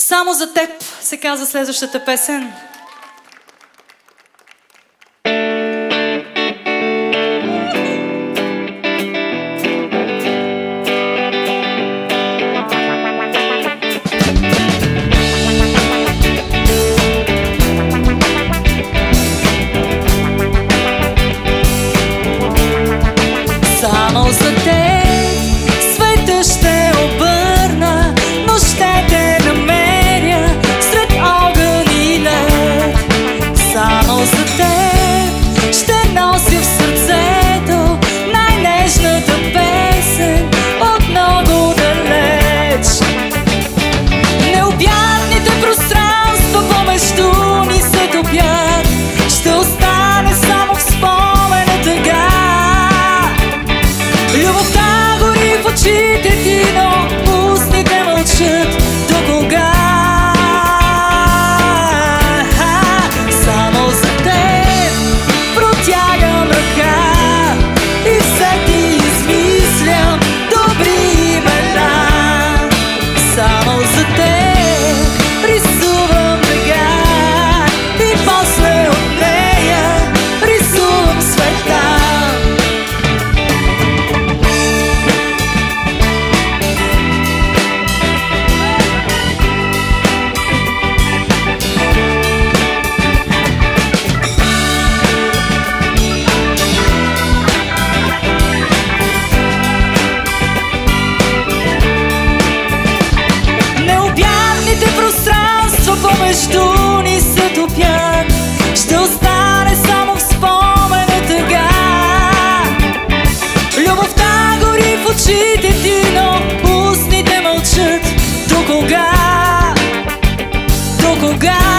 Само за теб се казва следващата песен. Само за теб света ще обърна, но ще те намеря сред огън и лед. Само за теб ще нося в сърцето най-нежната песен от много далеч. Необятните пространства помежду ни се топят, ще остане само в спомена тъга. Любовта гори в очите ти, но устните мълчат. До кога? Само за теб протягам ръка и все ти измислям добри имена. Само за теб рисувам дъга и после от нея рисувам света. Пространства помежду ни се топят, ще остане само в спомена тъга. Любовта гори в очите ти, но устните мълчат. До кога? До кога?